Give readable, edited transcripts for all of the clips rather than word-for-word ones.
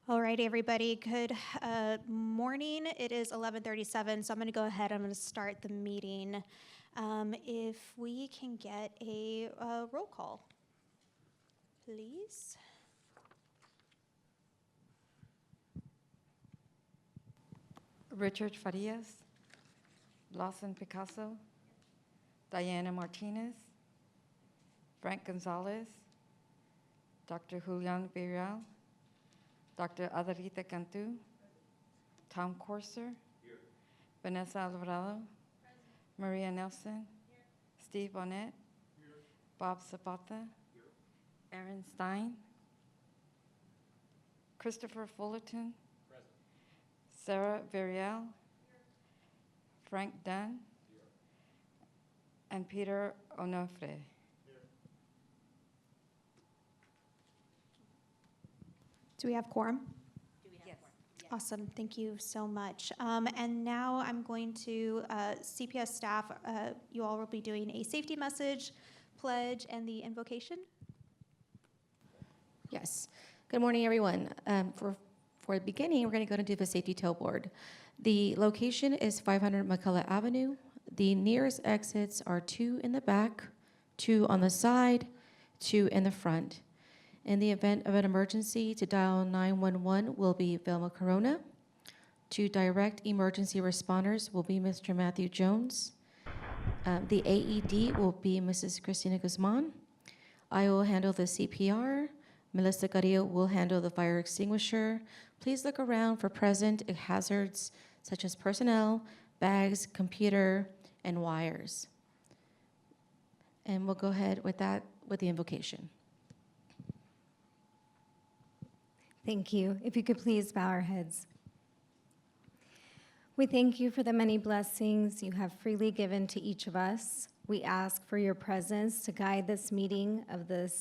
All right, everybody, good morning. It is 11:37, so I'm going to go ahead. I'm going to start the meeting. If we can get a roll call, please. Richard Farias, Lawson Picasso, Diana Martinez, Frank Gonzalez, Dr. Julian Villarreal, Dr. Adelita Cantu, Tom Corser, Vanessa Alvarado, Maria Nelson, Steve Bonnet, Bob Zapata, Aaron Stein, Christopher Fullerton, Sarah Villarreal, Frank Dunn, and Peter Onofre. Do we have quorum? Yes. Awesome, thank you so much. And now I'm going to, CPS staff, you all will be doing a safety message, pledge, and the invocation. Yes. Good morning, everyone. For the beginning, we're going to go and do the safety tailboard. The location is 500 McCullough Avenue. The nearest exits are 2 in the back, 2 on the side, 2 in the front. In the event of an emergency, to dial 911 will be Velma Corona. To direct emergency responders will be Mr. Matthew Jones. The AED will be Mrs. Christina Guzman. I will handle the CPR. Melissa Carrillo will handle the fire extinguisher. Please look around for present hazards such as personnel, bags, computer, and wires. And we'll go ahead with that with the invocation. Thank you. If you could please bow our heads. We thank you for the many blessings you have freely given to each of us. We ask for your presence to guide this meeting of the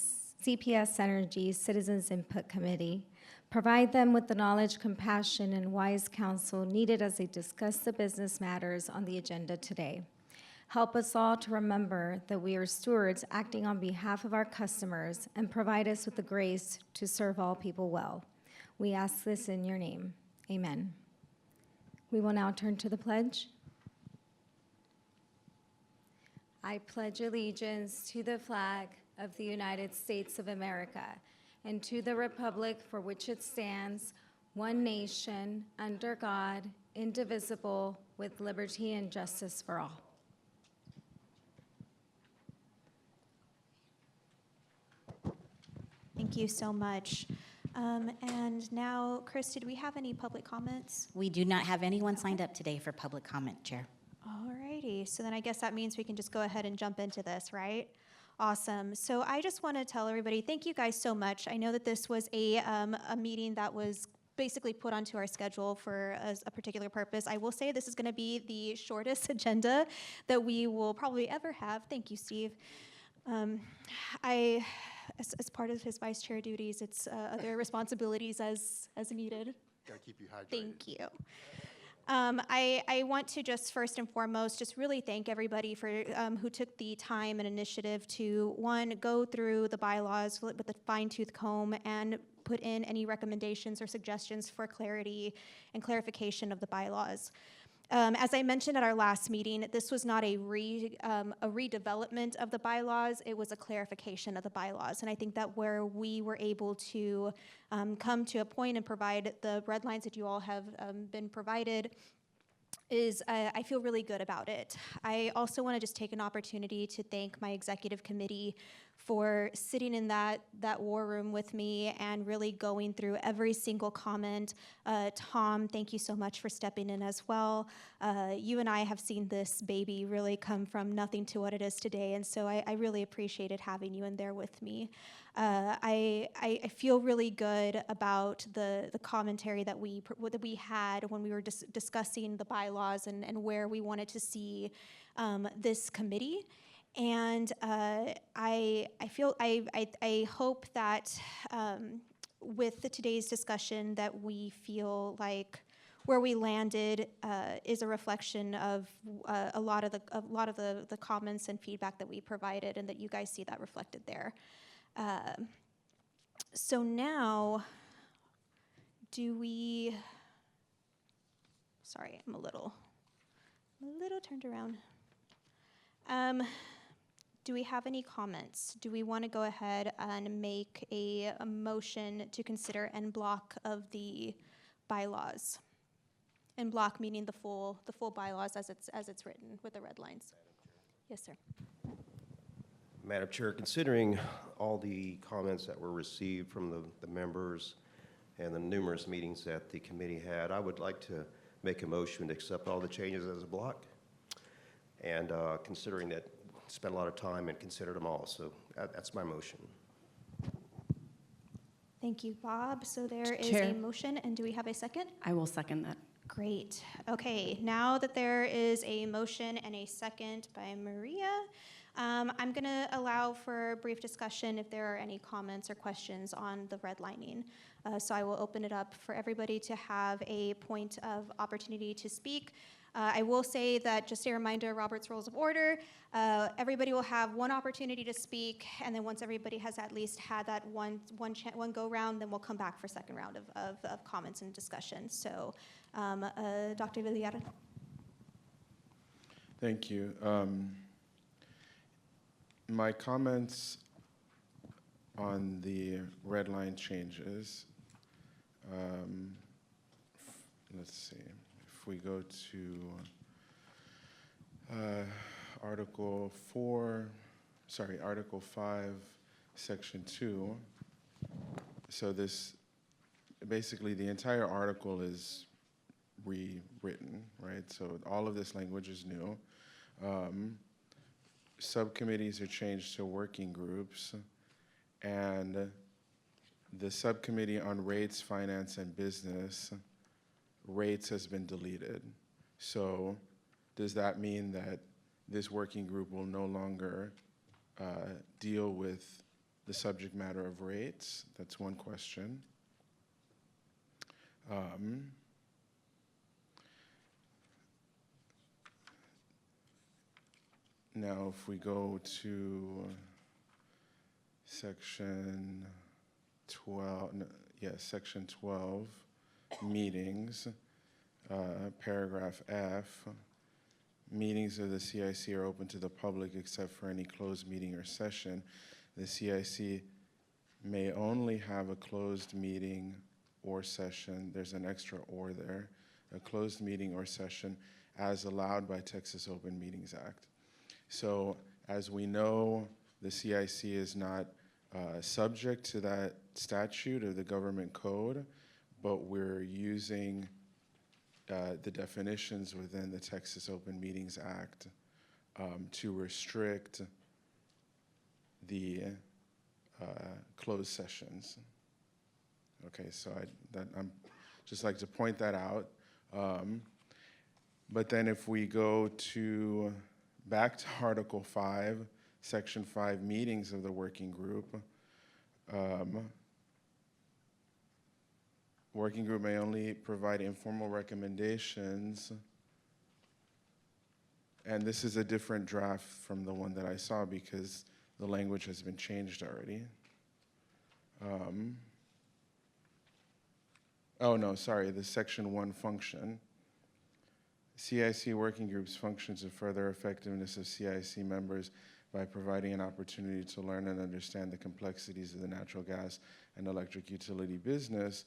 CPS Energy Citizens Input Committee. Provide them with the knowledge, compassion, and wise counsel needed as they discuss the business matters on the agenda today. Help us all to remember that we are stewards acting on behalf of our customers, and provide us with the grace to serve all people well. We ask this in your name. Amen. We will now turn to the pledge. I pledge allegiance to the flag of the United States of America and to the republic for which it stands, one nation, under God, indivisible, with liberty and justice for all. Thank you so much. And now, Chris, did we have any public comments? We do not have anyone signed up today for public comment, Chair. All righty, so then I guess that means we can just go ahead and jump into this, right? Awesome. So I just want to tell everybody, thank you guys so much. I know that this was a meeting that was basically put onto our schedule for a particular purpose. I will say this is going to be the shortest agenda that we will probably ever have. Thank you, Steve. As part of his vice chair duties, it's other responsibilities as needed. Gotta keep you hydrated. Thank you. I want to just first and foremost just really thank everybody for who took the time and initiative to, one, go through the bylaws with a fine-tooth comb and put in any recommendations or suggestions for clarity and clarification of the bylaws. As I mentioned at our last meeting, this was not a redevelopment of the bylaws, it was a clarification of the bylaws. And I think that where we were able to come to a point and provide the red lines that you all have been provided is I feel really good about it. I also want to just take an opportunity to thank my executive committee for sitting in that war room with me and really going through every single comment. Tom, thank you so much for stepping in as well. You and I have seen this baby really come from nothing to what it is today, and so I really appreciated having you in there with me. I feel really good about the commentary that we had when we were discussing the bylaws and where we wanted to see this committee. And I hope that with today's discussion that we feel like where we landed is a reflection of a lot of the comments and feedback that we provided, and that you guys see that reflected there. So now, Do we, sorry, I'm a little turned around. Do we have any comments? Do we want to go ahead and make a motion to consider en bloc of the bylaws? En bloc meaning the full bylaws as it's written with the red lines. Yes, sir. Madam Chair, considering all the comments that were received from the members and the numerous meetings that the committee had, I would like to make a motion to accept all the changes as a block. And considering that spent a lot of time and considered them all, so that's my motion. Thank you, Bob. So there is Chair. a motion, and do we have a second? I will second that. Great. Okay, now that there is a motion and a second by Maria, I'm going to allow for a brief discussion if there are any comments or questions on the redlining. So I will open it up for everybody to have a point of opportunity to speak. I will say that, just a reminder, Robert's Rules of Order, everybody will have one opportunity to speak, and then once everybody has at least had that one go-round, then we'll come back for second round of comments and discussion. So, Dr. Villar. Thank you. My comments on the red line changes, let's see, if we go to Article 5, Section 2, so this, basically the entire article is rewritten, right? So all of this language is new. Subcommittees are changed to working groups, and the subcommittee on rates, finance, and business, rates has been deleted. So does that mean that this working group will no longer deal with the subject matter of rates? That's one question. Now, if we go to Section 12, Section 12, meetings, paragraph F, meetings of the CIC are open to the public except for any closed meeting or session. The CIC may only have a closed meeting or session, there's an extra or there, a closed meeting or session as allowed by Texas Open Meetings Act. So as we know, the CIC is not subject to that statute or the government code, but we're using the definitions within the Texas Open Meetings Act to restrict the closed sessions. Okay, so I'm just like to point that out. But then if we go to back to Article 5, Section 5, meetings of the working group. Working group may only provide informal recommendations. And this is a different draft from the one that I saw because the language has been changed already. Oh no, sorry, the Section 1 function. CIC working groups functions to further effectiveness of CIC members by providing an opportunity to learn and understand the complexities of the natural gas and electric utility business,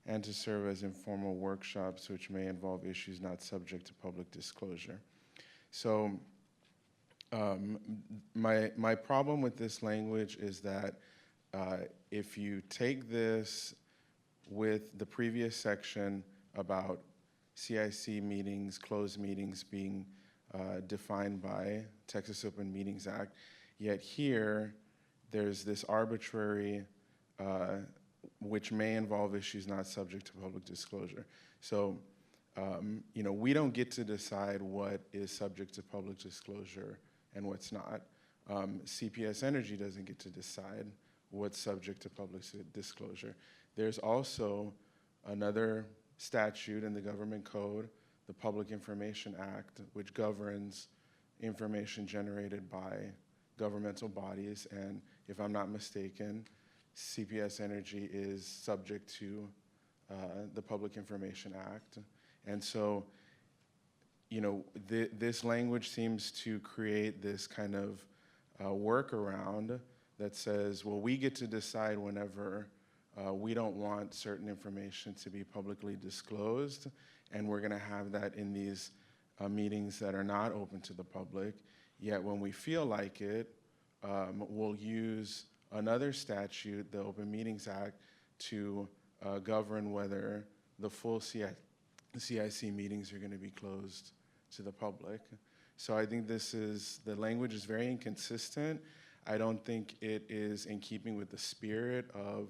and to serve as informal workshops which may involve issues not subject to public disclosure. So my problem with this language is that if you take this with the previous section about CIC meetings, closed meetings being defined by Texas Open Meetings Act, yet here there's this arbitrary, which may involve issues not subject to public disclosure. So, we don't get to decide what is subject to public disclosure and what's not. CPS Energy doesn't get to decide what's subject to public disclosure. There's also another statute in the government code, the Public Information Act, which governs information generated by governmental bodies, and if I'm not mistaken, CPS Energy is subject to the Public Information Act. And so, you know, this language seems to create this kind of workaround that says, well, we get to decide whenever we don't want certain information to be publicly disclosed, and we're going to have that in these meetings that are not open to the public. Yet when we feel like it, we'll use another statute, the Open Meetings Act, to govern whether the full CIC meetings are going to be closed to the public. So I think the language is very inconsistent. I don't think it is in keeping with the spirit of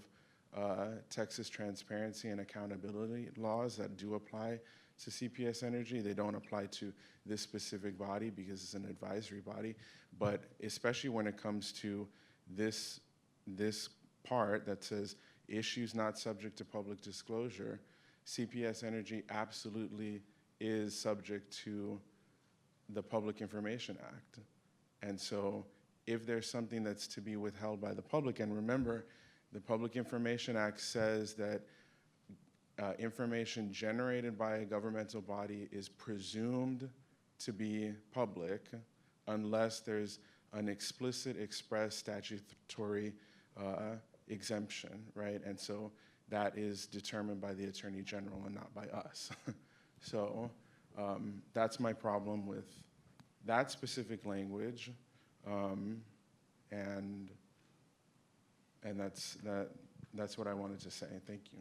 Texas transparency and accountability laws that do apply to CPS Energy. They don't apply to this specific body because it's an advisory body, but especially when it comes to this part that says issues not subject to public disclosure, CPS Energy absolutely is subject to the Public Information Act. And so if there's something that's to be withheld by the public, and remember, the Public Information Act says that information generated by a governmental body is presumed to be public unless there's an explicit express statutory exemption, right? And so that is determined by the Attorney General and not by us. So that's my problem with that specific language, and that's what I wanted to say. Thank you.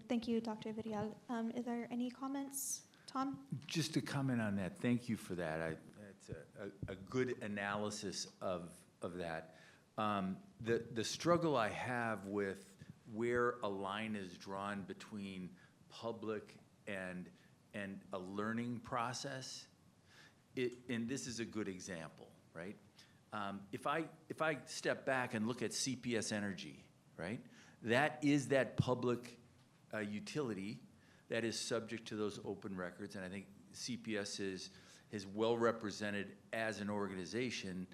Thank you, Dr. Vidal. Is there any comments, Tom? Just to comment on that, thank you for that. That's a good analysis of that. The struggle I have with where a line is drawn between public and a learning process, and this is a good example, right? If I step back and look at CPS Energy, right, that is that public utility that is subject to those open records, and I think CPS is well represented as an organization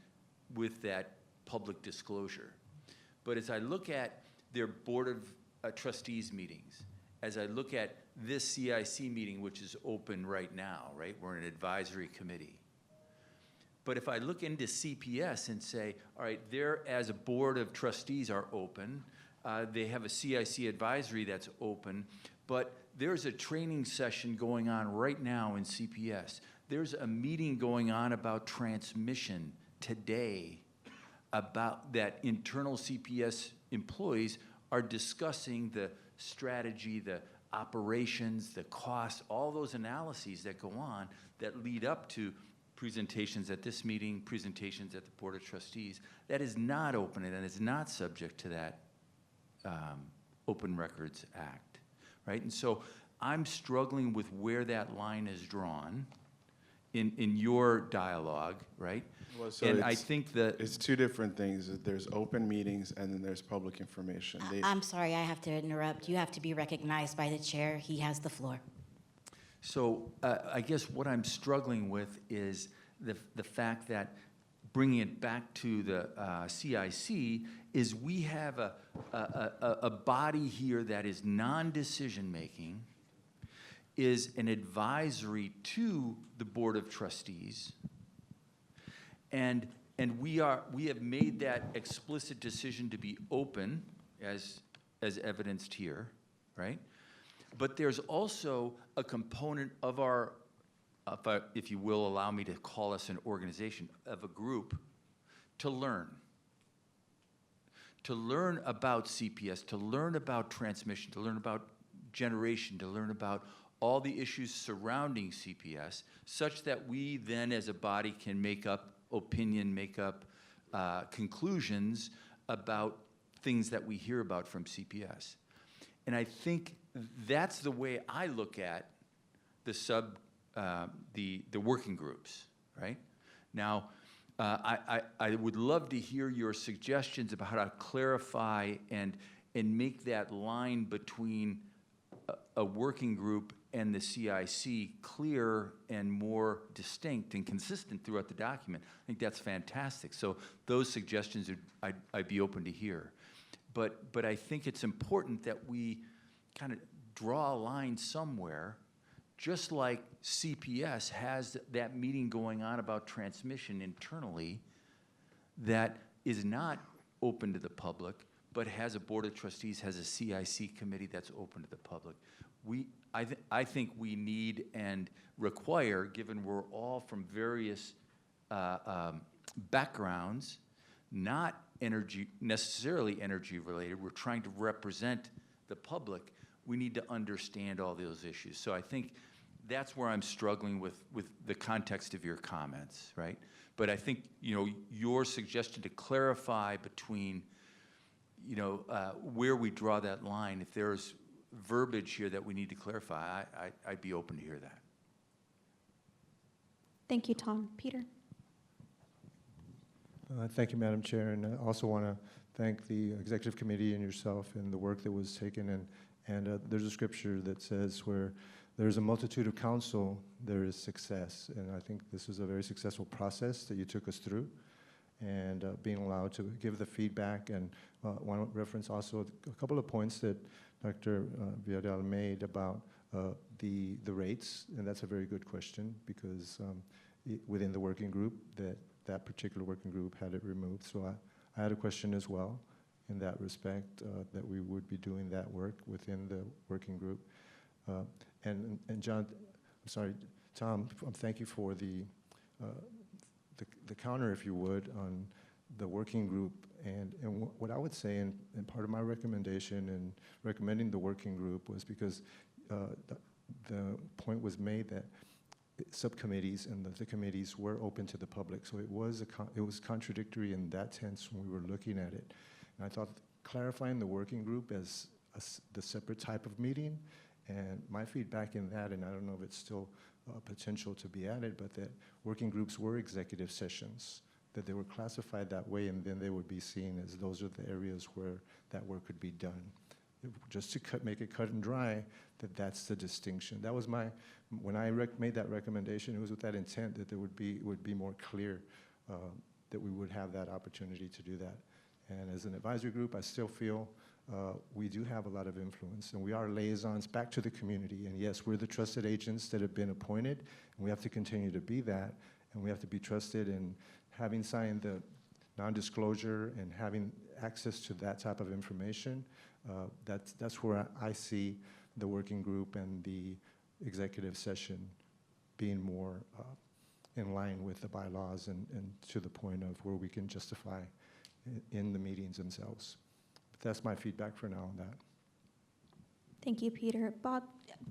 with that public disclosure. But as I look at their Board of Trustees meetings, as I look at this CIC meeting, which is open right now, right, we're an advisory committee. But if I look into CPS and say, all right, they're as a Board of Trustees are open, they have a CIC advisory that's open, but there's a training session going on right now in CPS. There's a meeting going on about transmission today about that internal CPS employees are discussing the strategy, the operations, the costs, all those analyses that go on that lead up to presentations at this meeting, presentations at the Board of Trustees. That is not open and is not subject to that Open Records Act, right? And so I'm struggling with where that line is drawn in your dialogue, right? Well, so and I think that it's two different things. There's open meetings and then there's public information. I'm sorry, I have to interrupt. You have to be recognized by the chair. He has the floor. So I guess what I'm struggling with is the fact that bringing it back to the CIC is we have a body here that is non-decision making, is an advisory to the Board of Trustees, and we have made that explicit decision to be open as evidenced here, right? But there's also a component of our, if you will allow me to call us an organization, of a group, to learn about CPS, to learn about transmission, to learn about generation, to learn about all the issues surrounding CPS, such that we then as a body can make up opinion, make up conclusions about things that we hear about from CPS. And I think that's the way I look at the working groups, right? Now, I would love to hear your suggestions about how to clarify and make that line between a working group and the CIC clear and more distinct and consistent throughout the document. I think that's fantastic. So those suggestions I'd be open to hear. but I think it's important that we kind of draw a line somewhere, just like CPS has that meeting going on about transmission internally that is not open to the public, but has a board of trustees, has a CIC committee that's open to the public. I think we need and require, given we're all from various backgrounds, not necessarily energy related, we're trying to represent the public, we need to understand all those issues. So I think that's where I'm struggling with the context of your comments, right? But I think, your suggestion to clarify between, where we draw that line, if there's verbiage here that we need to clarify, I'd be open to hear that. Thank you, Tom. Peter? Thank you, Madam Chair, and I also want to thank the Executive Committee and yourself and the work that was taken. And there's a scripture that says where there's a multitude of counsel, there is success. And I think this was a very successful process that you took us through, and being allowed to give the feedback. And want to reference also a couple of points that Dr. Villarreal made about the rates, and that's a very good question, because within the working group, that particular working group had it removed. So I had a question as well in that respect, that we would be doing that work within the working group. And John, I'm sorry, Tom, thank you for the counter, if you would, on the working group. And what I would say, and part of my recommendation in recommending the working group was because the point was made that subcommittees and the committees were open to the public. So it was contradictory in that sense when we were looking at it. And I thought clarifying the working group as the separate type of meeting, and my feedback in that, and I don't know if it's still potential to be added, but that working groups were executive sessions, that they were classified that way, and then they would be seen as those are the areas where that work could be done. Just to make it cut and dry, that's the distinction. That was when I made that recommendation, it was with that intent that it would be more clear that we would have that opportunity to do that. And as an advisory group, I still feel we do have a lot of influence, and we are liaisons back to the community. And yes, we're the trusted agents that have been appointed, and we have to continue to be that, and we have to be trusted in having signed the non-disclosure and having access to that type of information. That's where I see the working group and the executive session being more in line with the bylaws and to the point of where we can justify in the meetings themselves. But that's my feedback for now on that. Thank you, Peter. Bob,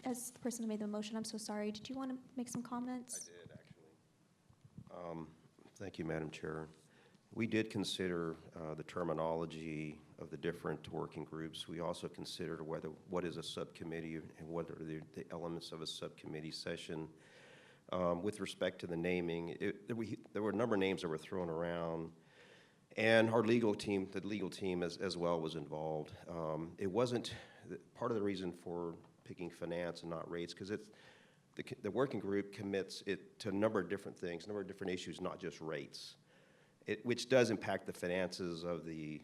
as the person who made the motion, I'm so sorry. Did you want to make some comments? I did, actually. Thank you, Madam Chair. We did consider the terminology of the different working groups. We also considered what is a subcommittee and what are the elements of a subcommittee session. With respect to the naming, there were a number of names that were thrown around, and our legal team, as well, was involved. It wasn't part of the reason for picking finance and not rates, because the working group commits it to a number of different things, a number of different issues, not just rates. Which does impact the finances of the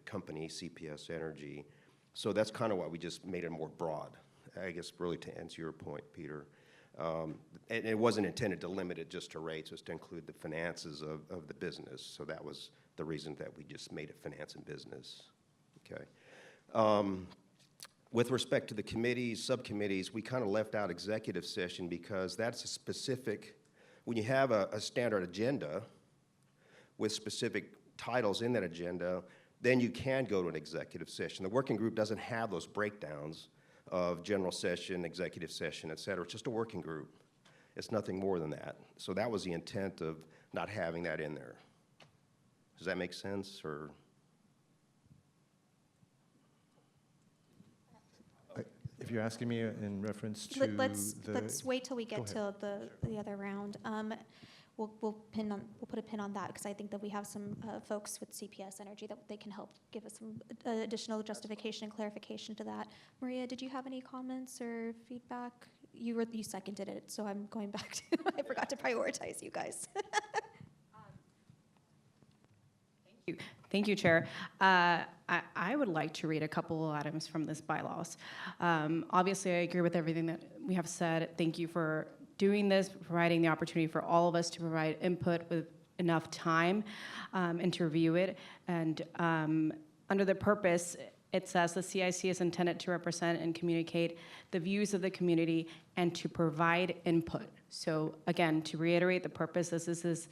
company, CPS Energy. So that's kind of why we just made it more broad, I guess, really to answer your point, Peter. And it wasn't intended to limit it just to rates, it was to include the finances of the business. So that was the reason that we just made it finance and business, okay? With respect to the committees, subcommittees, we kind of left out executive session because that's a specific, when you have a standard agenda, with specific titles in that agenda, then you can go to an executive session. The working group doesn't have those breakdowns of general session, executive session, et cetera. It's just a working group. It's nothing more than that. So that was the intent of not having that in there. Does that make sense, or? If you're asking me in reference to Let's wait till we get Go to the other round. We'll put a pin on that, because I think that we have some folks with CPS Energy that they can help give us some additional justification and clarification to that. Maria, did you have any comments or feedback? You seconded it, so I'm going back to I forgot to prioritize you guys. Thank you. Thank you, Chair. I would like to read a couple of items from this bylaws. Obviously, I agree with everything that we have said. Thank you for doing this, providing the opportunity for all of us to provide input with enough time and to review it. And under the purpose, it says the CIC is intended to represent and communicate the views of the community and to provide input. So again, to reiterate the purpose, this is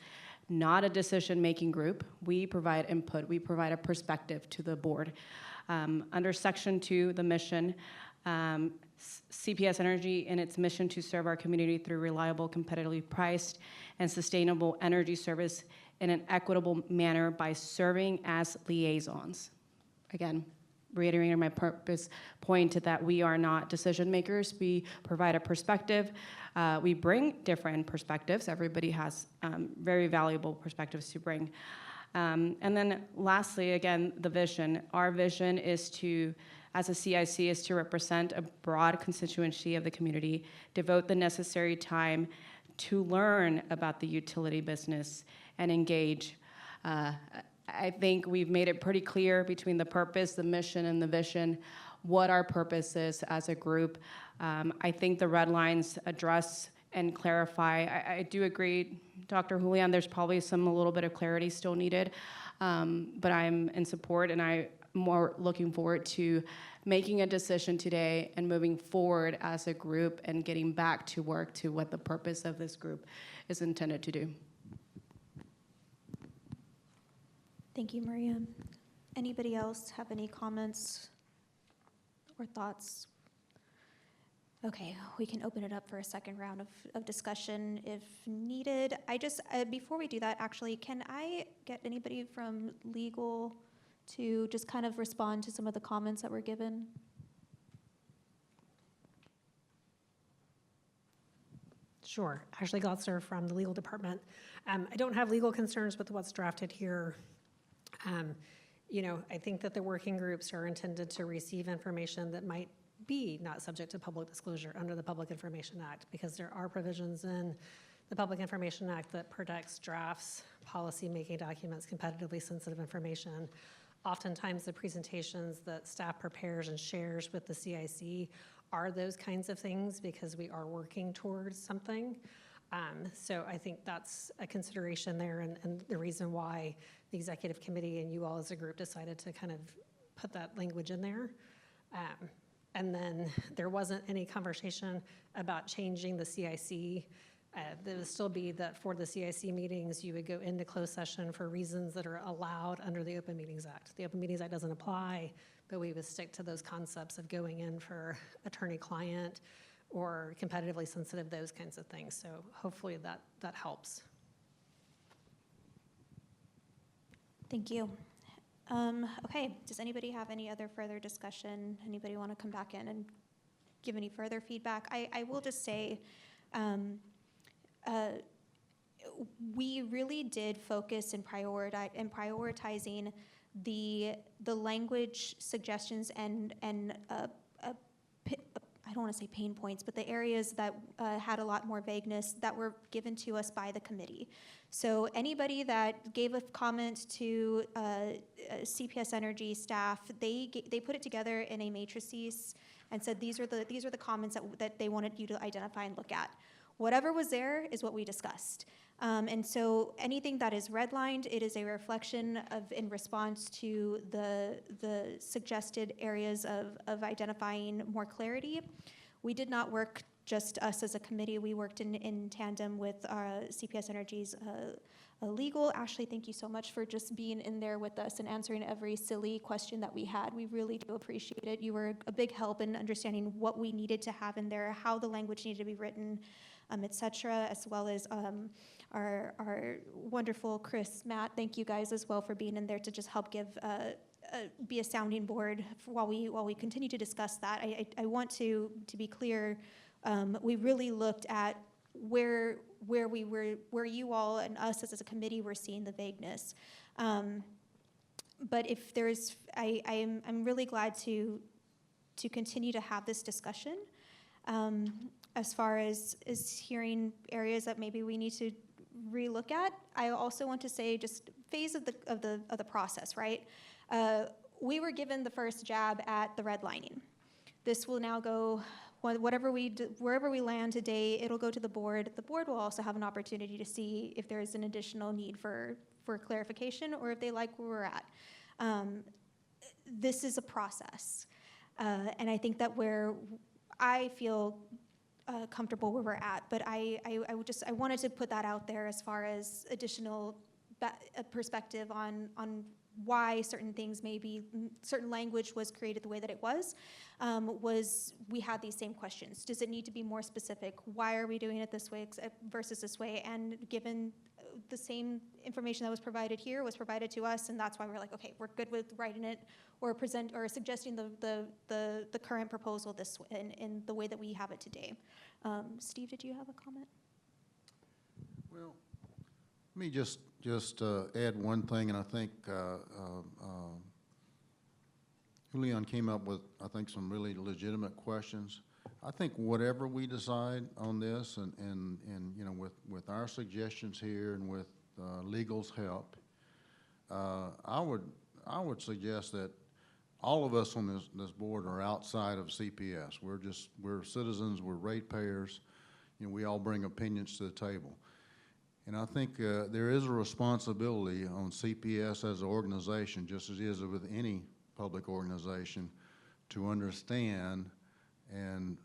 not a decision-making group. We provide input. We provide a perspective to the board. Under Section 2, the mission, CPS Energy in its mission to serve our community through reliable, competitively priced, and sustainable energy service in an equitable manner by serving as liaisons. Again, reiterating my purpose point to that we are not decision makers. We provide a perspective. We bring different perspectives. Everybody has very valuable perspectives to bring. And then lastly, again, the vision. Our vision is to, as a CIC, is to represent a broad constituency of the community, devote the necessary time to learn about the utility business and engage. I think we've made it pretty clear between the purpose, the mission, and the vision what our purpose is as a group. I think the red lines address and clarify. I do agree, Dr. Julian, there's probably a little bit of clarity still needed, but I'm in support, and I'm more looking forward to making a decision today and moving forward as a group and getting back to work to what the purpose of this group is intended to do. Thank you, Maria. Anybody else have any comments or thoughts? Okay, we can open it up for a second round of discussion if needed. I just, before we do that, actually, can I get anybody from legal to just kind of respond to some of the comments that were given? Sure. Ashley Gotzer from the legal department. I don't have legal concerns with what's drafted here. I think that the working groups are intended to receive information that might be not subject to public disclosure under the Public Information Act, because there are provisions in the Public Information Act that protects drafts, policy-making documents, competitively sensitive information. Oftentimes, the presentations that staff prepares and shares with the CIC are those kinds of things because we are working towards something. So I think that's a consideration there, and the reason why the executive committee and you all as a group decided to kind of put that language in there. And then there wasn't any conversation about changing the CIC. There would still be that for the CIC meetings, you would go into closed session for reasons that are allowed under the Open Meetings Act. The Open Meetings Act doesn't apply, but we would stick to those concepts of going in for attorney-client or competitively sensitive, those kinds of things. So hopefully that helps. Thank you. Okay, does anybody have any other further discussion? Anybody want to come back in and give any further feedback? I will just say, we really did focus in prioritizing the language suggestions and I don't want to say pain points, but the areas that had a lot more vagueness that were given to us by the committee. So anybody that gave a comment to CPS Energy staff, they put it together in a matrices and said these are the comments that they wanted you to identify and look at. Whatever was there is what we discussed. And so anything that is redlined, it is a reflection of in response to the suggested areas of identifying more clarity. We did not work just us as a committee. We worked in tandem with CPS Energy's legal. Ashley, thank you so much for just being in there with us and answering every silly question that we had. We really do appreciate it. You were a big help in understanding what we needed to have in there, how the language needed to be written, et cetera, as well as our wonderful Chris, Matt, thank you guys as well for being in there to just help give be a sounding board while we continue to discuss that. I want to be clear. We really looked at where you all and us as a committee were seeing the vagueness. But if there's, I'm really glad to continue to have this discussion. As far as hearing areas that maybe we need to relook at. I also want to say, just phase of the process, right? We were given the first jab at the redlining. This will now go, wherever we land today, it'll go to the board. The board will also have an opportunity to see if there's an additional need for clarification or if they like where we're at. This is a process. And I think that I feel comfortable where we're at, but I wanted to put that out there as far as additional perspective on why certain things certain language was created the way that it was we had these same questions. Does it need to be more specific? Why are we doing it this way versus this way? And given the same information that was provided here was provided to us, and that's why we're like, okay, we're good with writing it or suggesting the current proposal this way, in the way that we have it today. Steve, did you have a comment? Well, let me just add one thing, and I think Julian came up with, I think, some really legitimate questions. I think whatever we decide on this, and you know, with our suggestions here and with legal's help, I would suggest that all of us on this board are outside of CPS. We're citizens, we're ratepayers. You know, we all bring opinions to the table. And I think there is a responsibility on CPS as an organization, just as it is with any public organization, to understand and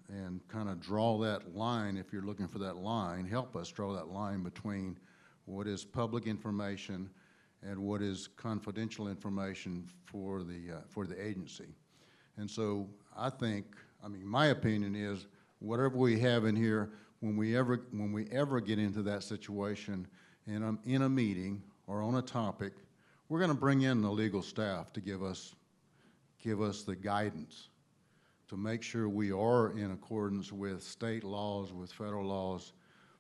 kind of draw that line, if you're looking for that line, help us draw that line between what is public information and what is confidential information for the agency. And so I think, I mean, my opinion is whatever we have in here, when we ever get into that situation in a meeting or on a topic, we're going to bring in the legal staff to give us the guidance to make sure we are in accordance with state laws, with federal laws,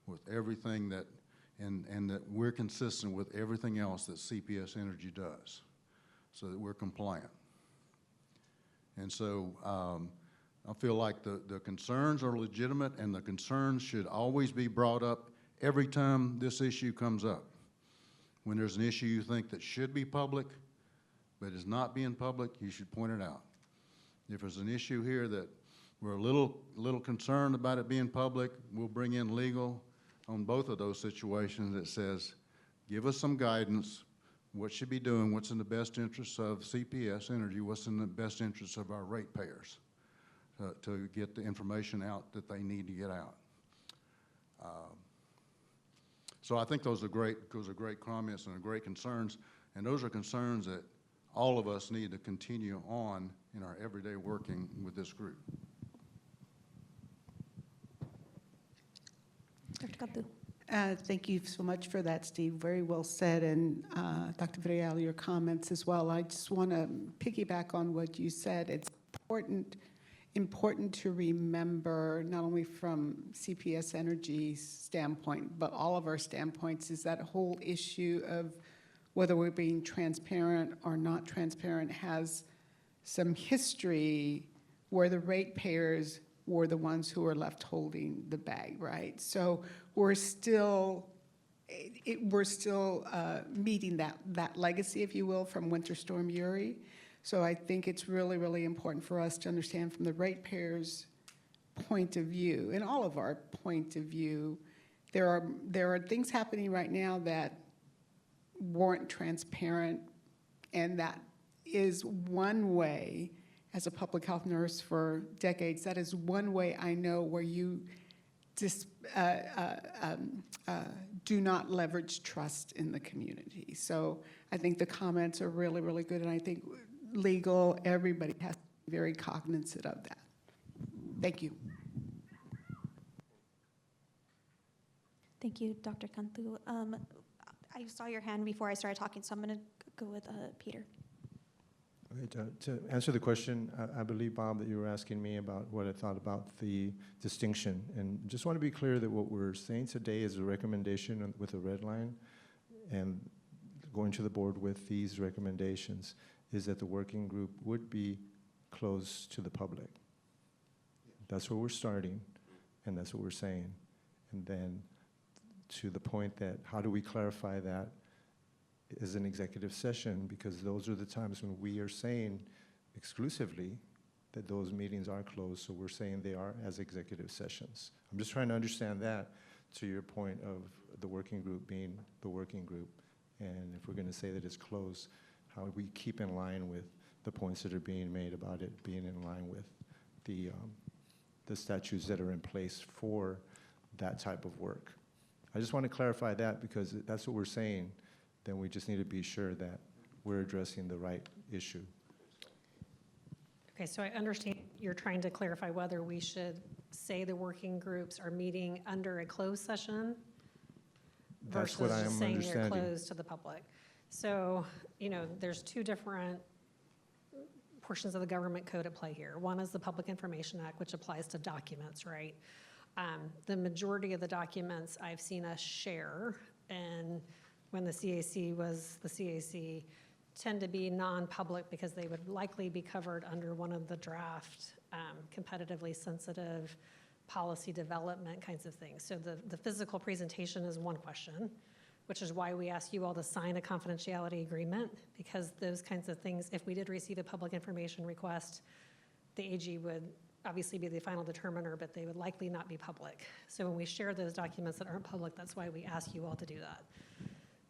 with everything that, and that we're consistent with everything else that CPS Energy does, so that we're compliant. And so I feel like the concerns are legitimate, and the concerns should always be brought up every time this issue comes up. When there's an issue you think that should be public, but is not being public, you should point it out. If there's an issue here that we're a little concerned about it being public, we'll bring in legal on both of those situations that says, give us some guidance, what should be doing, what's in the best interest of CPS Energy, what's in the best interest of our ratepayers to get the information out that they need to get out. So I think those are great comments and great concerns, and those are concerns that all of us need to continue on in our everyday working with this group. Dr. Cantu. Thank you so much for that, Steve. Very well said. And Dr. Villarreal, your comments as well. I just want to piggyback on what you said. It's important to remember, not only from CPS Energy's standpoint, but all of our standpoints, is that whole issue of whether we're being transparent or not transparent has some history where the ratepayers were the ones who were left holding the bag, right? So we're still meeting that legacy, if you will, from Winter Storm Uri. So I think it's really, really important for us to understand from the ratepayers' point of view, and all of our point of view, there are things happening right now that weren't transparent, and that is one way, as a public health nurse for decades, that is one way I know where you just do not leverage trust in the community. So I think the comments are really, really good, and I think legal, everybody has to be very cognizant of that. Thank you. Thank you, Dr. Cantu. I saw your hand before I started talking, so I'm going to go with Peter. Okay, to answer the question, I believe, Bob, that you were asking me about what I thought about the distinction. And just want to be clear that what we're saying today is a recommendation with a red line, and going to the board with these recommendations is that the working group would be closed to the public. That's where we're starting, and that's what we're saying. And then to the point that how do we clarify that is an executive session, because those are the times when we are saying exclusively that those meetings are closed, so we're saying they are as executive sessions. I'm just trying to understand that, to your point of the working group being the working group, and if we're going to say that it's closed, how we keep in line with the points that are being made about it being in line with the statutes that are in place for that type of work. I just want to clarify that, because if that's what we're saying, then we just need to be sure that we're addressing the right issue. Okay, so I understand you're trying to clarify whether we should say the working groups are meeting under a closed session That's versus what I am just saying they're understanding. closed to the public. So, there's two different portions of the government code at play here. One is the Public Information Act, which applies to documents, right? The majority of the documents I've seen us share, and when the CAC was the CAC, tend to be non-public because they would likely be covered under one of the draft competitively sensitive policy development kinds of things. So the physical presentation is one question, which is why we ask you all to sign a confidentiality agreement, because those kinds of things, if we did receive a public information request, the AG would obviously be the final determiner, but they would likely not be public. So when we share those documents that aren't public, that's why we ask you all to do that.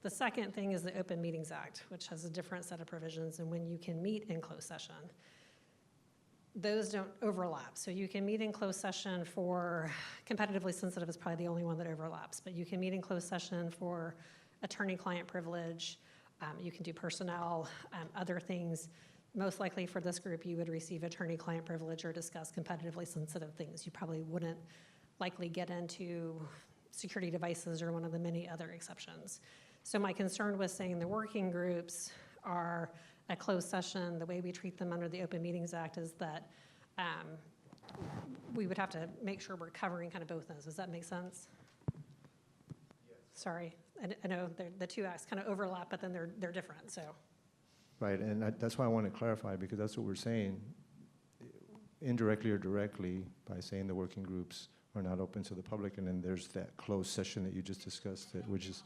The second thing is the Open Meetings Act, which has a different set of provisions and when you can meet in closed session. Those don't overlap. So you can meet in closed session for, competitively sensitive is probably the only one that overlaps, but you can meet in closed session for attorney-client privilege. You can do personnel, other things. Most likely for this group, you would receive attorney-client privilege or discuss competitively sensitive things. You probably wouldn't likely get into security devices or one of the many other exceptions. So my concern with saying the working groups are a closed session, the way we treat them under the Open Meetings Act is that we would have to make sure we're covering kind of both ends. Does that make sense? Yes. Sorry, I know the two acts kind of overlap, but then they're different, so. Right, and that's why I want to clarify, because that's what we're saying, indirectly or directly, by saying the working groups are not open to the public, and then there's that closed session that you just discussed, which is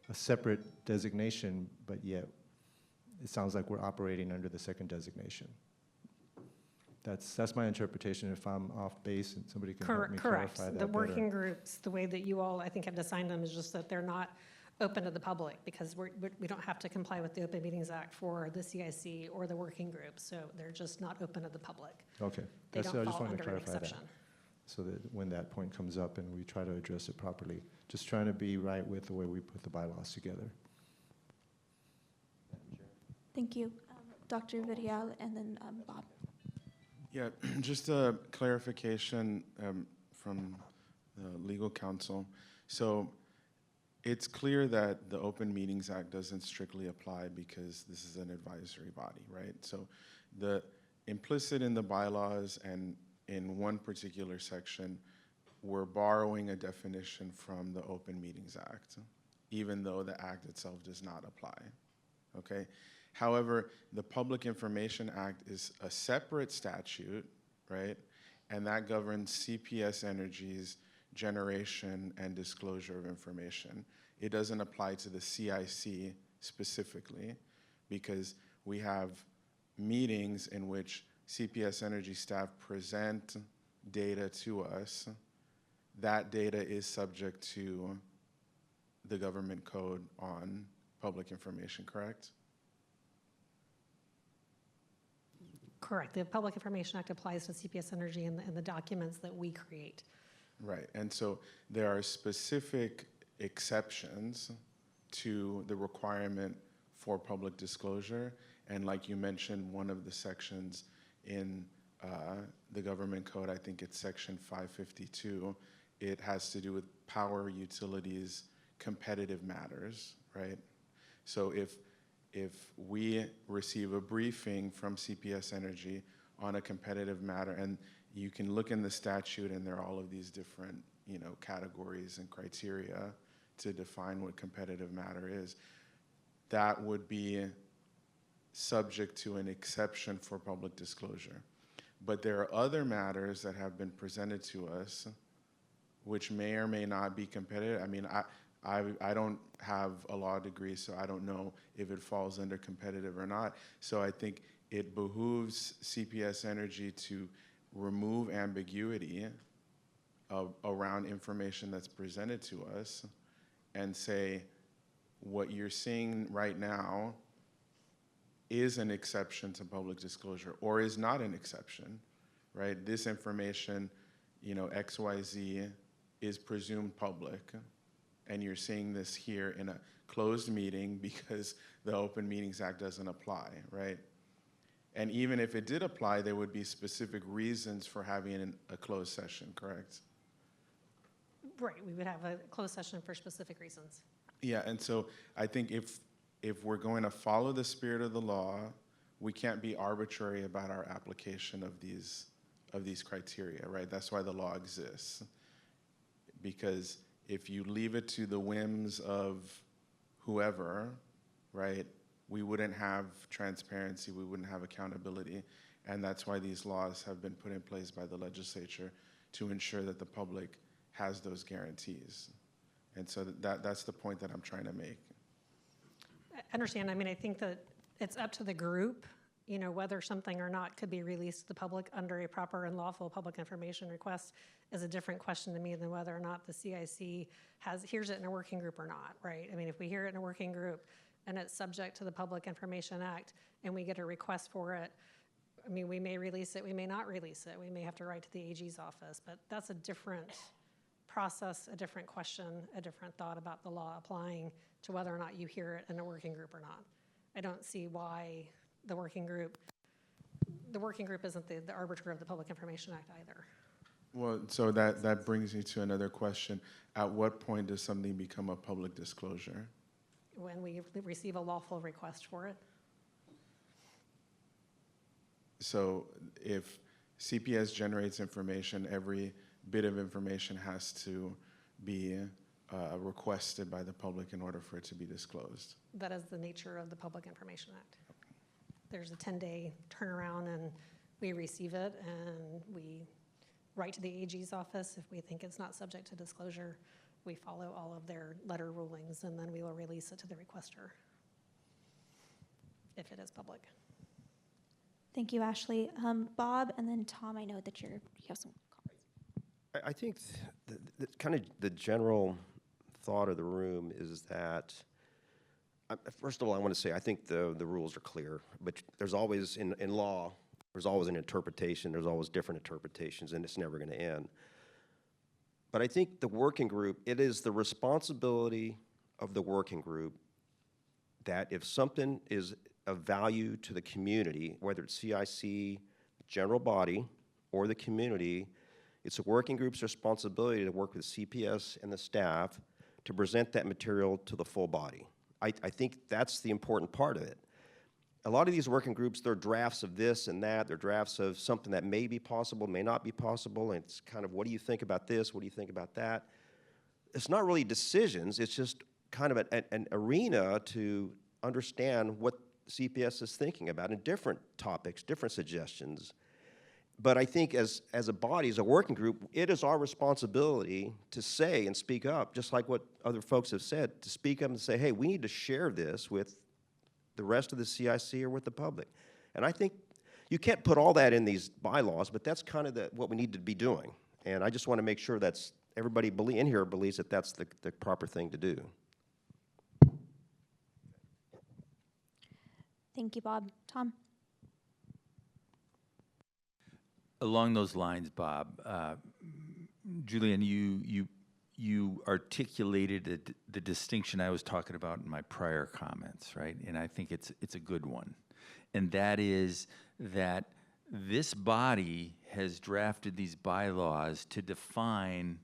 a separate designation, but yet it sounds like we're operating under the second designation. That's my interpretation. If I'm off base, and somebody can help me Correct. clarify that The better. working groups, the way that you all, I think, have designed them is just that they're not open to the public, because we don't have to comply with the Open Meetings Act for the CIC or the working group, so they're just not open to the public. Okay, They I don't just fall wanted to under an clarify that, exception. so that when that point comes up and we try to address it properly, just trying to be right with the way we put the bylaws together. Thank you. Dr. Vidal and then Bob. Yeah, just a clarification from the legal counsel. So it's clear that the Open Meetings Act doesn't strictly apply because this is an advisory body, right? So the implicit in the bylaws and in one particular section, we're borrowing a definition from the Open Meetings Act, even though the act itself does not apply, okay? However, the Public Information Act is a separate statute, right? And that governs CPS Energy's generation and disclosure of information. It doesn't apply to the CIC specifically, because we have meetings in which CPS Energy staff present data to us. That data is subject to the government code on public information, correct? Correct. The Public Information Act applies to CPS Energy and the documents that we create. Right, and so there are specific exceptions to the requirement for public disclosure, and like you mentioned, one of the sections in the government code, I think it's section 552, it has to do with power utilities competitive matters, right? So if we receive a briefing from CPS Energy on a competitive matter, and you can look in the statute and there are all of these different, categories and criteria to define what competitive matter is, that would be subject to an exception for public disclosure. But there are other matters that have been presented to us which may or may not be competitive. I mean, I don't have a law degree, so I don't know if it falls under competitive or not. So I think it behooves CPS Energy to remove ambiguity around information that's presented to us and say, what you're seeing right now is an exception to public disclosure or is not an exception, right? This information, you know, XYZ is presumed public, and you're seeing this here in a closed meeting because the Open Meetings Act doesn't apply, right? And even if it did apply, there would be specific reasons for having a closed session, correct? Right, we would have a closed session for specific reasons. Yeah, and so I think if we're going to follow the spirit of the law, we can't be arbitrary about our application of these criteria, right? That's why the law exists. Because if you leave it to the whims of whoever, right, we wouldn't have transparency, we wouldn't have accountability, and that's why these laws have been put in place by the legislature to ensure that the public has those guarantees. And so that's the point that I'm trying to make. I understand. I mean, I think that it's up to the group, you know, whether something or not could be released to the public under a proper and lawful public information request is a different question to me than whether or not the CIC hears it in a working group or not, right? I mean, if we hear it in a working group and it's subject to the Public Information Act and we get a request for it, I mean, we may release it, we may not release it. We may have to write to the AG's office, but that's a different process, a different question, a different thought about the law applying to whether or not you hear it in a working group or not. I don't see why the working group isn't the arbiter of the Public Information Act either. Well, so that brings me to another question. At what point does something become a public disclosure? When we receive a lawful request for it. So if CPS generates information, every bit of information has to be requested by the public in order for it to be disclosed. That is the nature of the Public Information Act. There's a 10-day turnaround, and we receive it, and we write to the AG's office. If we think it's not subject to disclosure, we follow all of their letter rulings, and then we will release it to the requester if it is public. Thank you, Ashley. Bob, and then Tom, I know that you have some comments. I think kind of the general thought of the room is that, first of all, I want to say I think the rules are clear, but there's always, in law, there's always an interpretation, there's always different interpretations, and it's never going to end. But I think the working group, it is the responsibility of the working group that if something is of value to the community, whether it's CIC, general body, or the community, it's a working group's responsibility to work with CPS and the staff to present that material to the full body. I think that's the important part of it. A lot of these working groups, they're drafts of this and that, they're drafts of something that may be possible, may not be possible, and it's kind of, what do you think about this, what do you think about that? It's not really decisions, it's just kind of an arena to understand what CPS is thinking about in different topics, different suggestions. But I think as a body, as a working group, it is our responsibility to say and speak up, just like what other folks have said, to speak up and say, hey, we need to share this with the rest of the CIC or with the public. And I think you can't put all that in these bylaws, but that's kind of what we need to be doing. And I just want to make sure that's everybody in here believes that that's the proper thing to do. Thank you, Bob. Tom? Along those lines, Bob, Julian, you articulated the distinction I was talking about in my prior comments, right? And I think it's a good one. And that is that this body has drafted these bylaws to define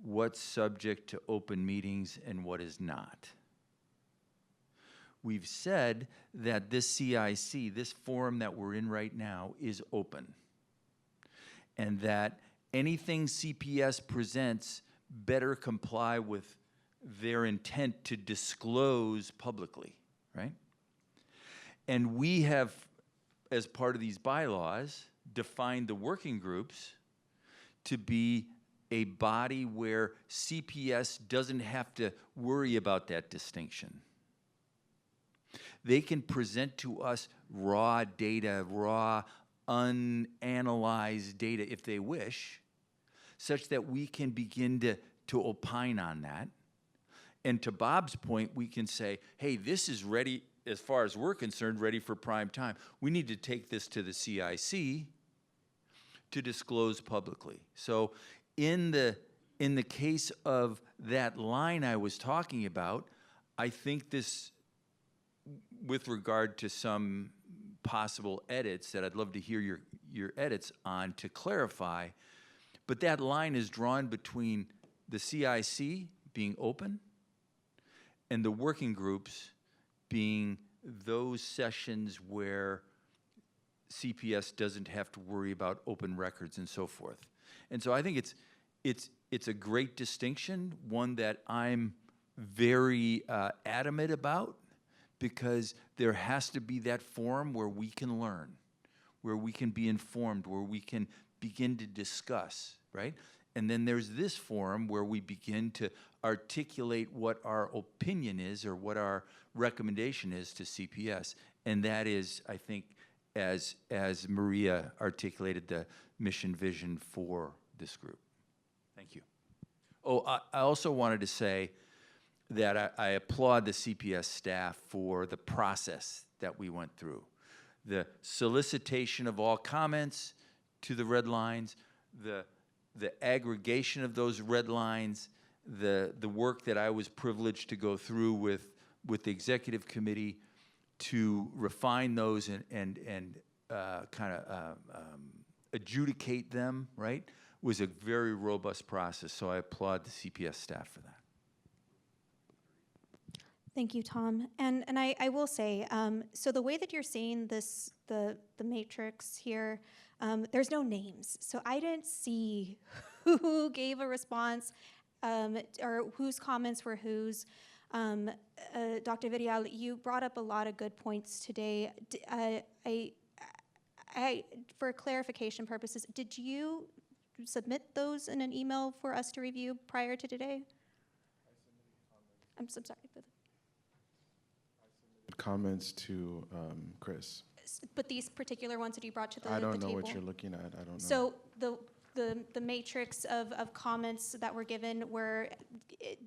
what's subject to open meetings and what is not. We've said that this CIC, this forum that we're in right now, is open. And that anything CPS presents better comply with their intent to disclose publicly, right? And we have, as part of these bylaws, defined the working groups to be a body where CPS doesn't have to worry about that distinction. They can present to us raw data, raw, unanalyzed data if they wish, such that we can begin to opine on that. And to Bob's point, we can say, hey, this is ready, as far as we're concerned, ready for prime time. We need to take this to the CIC to disclose publicly. So in the case of that line I was talking about, I think this, with regard to some possible edits that I'd love to hear your edits on to clarify, but that line is drawn between the CIC being open and the working groups being those sessions where CPS doesn't have to worry about open records and so forth. And so I think it's a great distinction, one that I'm very adamant about, because there has to be that forum where we can learn, where we can be informed, where we can begin to discuss, right? And then there's this forum where we begin to articulate what our opinion is or what our recommendation is to CPS. And that is, I think, as Maria articulated, the mission vision for this group. Thank you. Oh, I also wanted to say that I applaud the CPS staff for the process that we went through. The solicitation of all comments to the red lines, the aggregation of those red lines, the work that I was privileged to go through with the executive committee to refine those and kind of adjudicate them, right, was a very robust process. So I applaud the CPS staff for that. Thank you, Tom. And I will say, so the way that you're seeing this, the matrix here, there's no names. So I didn't see who gave a response or whose comments were whose. Dr. Vidal, you brought up a lot of good points today. For clarification purposes, did you submit those in an email for us to review prior to today? I'm so sorry. Comments to Chris. But these particular ones that you brought to the I don't know table? what you're looking at. I don't know. So the matrix of comments that were given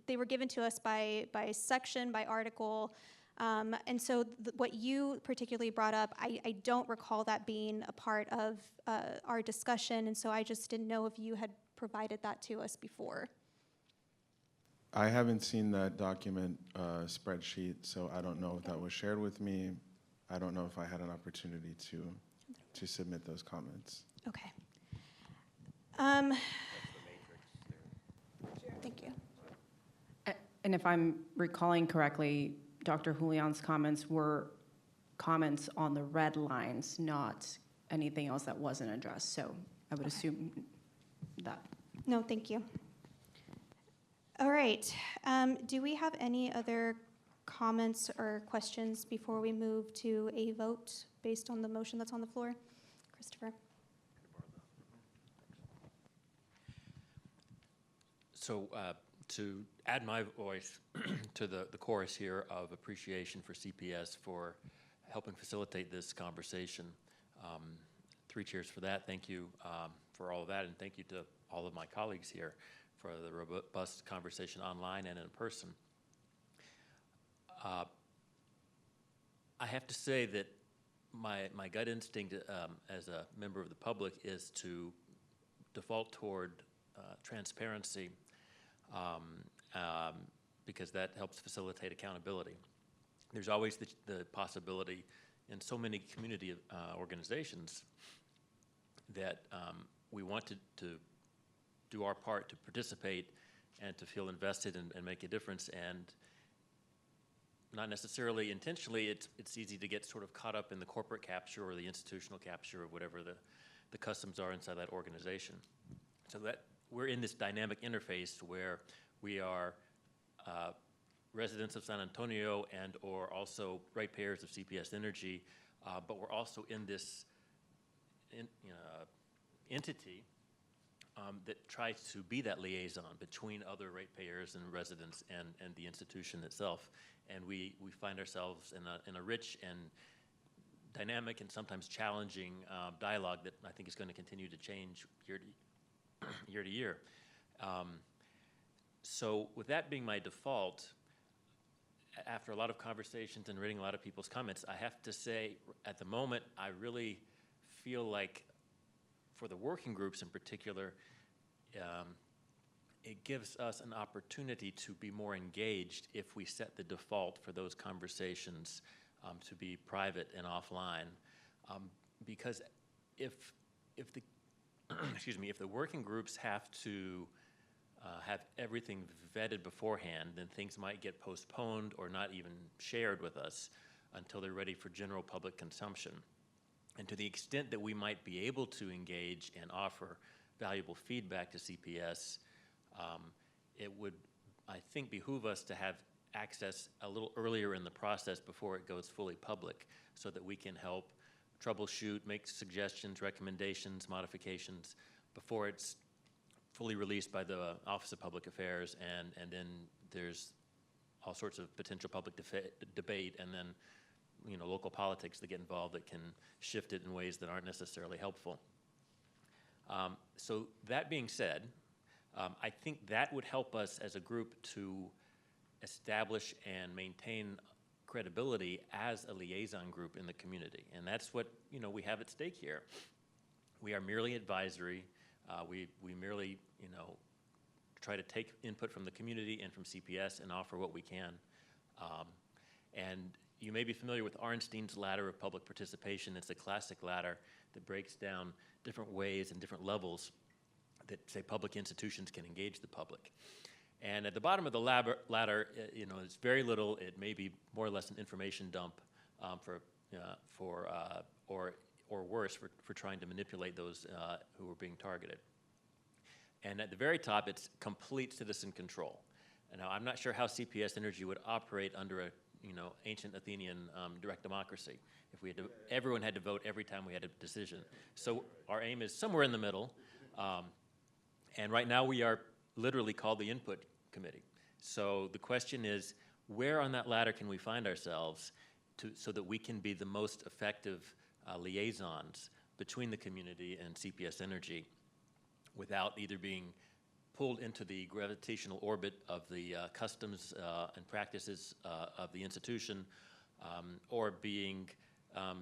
they were given to us by section, by article, and so what you particularly brought up, I don't recall that being a part of our discussion, and so I just didn't know if you had provided that to us before. I haven't seen that document spreadsheet, so I don't know if that was shared with me. I don't know if I had an opportunity to submit those comments. Okay. Thank you. And if I'm recalling correctly, Dr. Julian's comments were comments on the red lines, not anything else that wasn't addressed. So I would assume that. No, thank you. All right. Do we have any other comments or questions before we move to a vote based on the motion that's on the floor? Christopher. So to add my voice to the chorus here of appreciation for CPS for helping facilitate this conversation. 3 cheers for that. Thank you for all of that, and thank you to all of my colleagues here for the robust conversation online and in person. I have to say that my gut instinct as a member of the public is to default toward transparency because that helps facilitate accountability. There's always the possibility in so many community organizations that we want to do our part to participate and to feel invested and make a difference, and not necessarily intentionally, it's easy to get sort of caught up in the corporate capture or the institutional capture of whatever the customs are inside that organization. So that we're in this dynamic interface where we are residents of San Antonio and or also ratepayers of CPS Energy, but we're also in this entity that tries to be that liaison between other ratepayers and residents and the institution itself. And we find ourselves in a rich and dynamic and sometimes challenging dialogue that I think is going to continue to change year to year. So with that being my default, after a lot of conversations and reading a lot of people's comments, I have to say at the moment I really feel like for the working groups in particular, it gives us an opportunity to be more engaged if we set the default for those conversations to be private and offline. Because if the excuse me, if the working groups have to have everything vetted beforehand, then things might get postponed or not even shared with us until they're ready for general public consumption. And to the extent that we might be able to engage and offer valuable feedback to CPS, it would, I think, behoove us to have access a little earlier in the process before it goes fully public so that we can help troubleshoot, make suggestions, recommendations, modifications before it's fully released by the Office of Public Affairs, and then there's all sorts of potential public debate, and then local politics that get involved that can shift it in ways that aren't necessarily helpful. So that being said, I think that would help us as a group to establish and maintain credibility as a liaison group in the community, and that's what we have at stake here. We are merely advisory. We merely try to take input from the community and from CPS and offer what we can. And you may be familiar with Arnstein's ladder of public participation. It's a classic ladder that breaks down different ways and different levels that, say, public institutions can engage the public. And at the bottom of the ladder, it's very little. It may be more or less an information dump or worse, for trying to manipulate those who are being targeted. And at the very top, it's complete citizen control. And now, I'm not sure how CPS Energy would operate under a ancient Athenian direct democracy if we had to, everyone had to vote every time we had a decision. So our aim is somewhere in the middle. And right now we are literally called the Input Committee. So the question is, where on that ladder can we find ourselves so that we can be the most effective liaisons between the community and CPS Energy without either being pulled into the gravitational orbit of the customs and practices of the institution, or being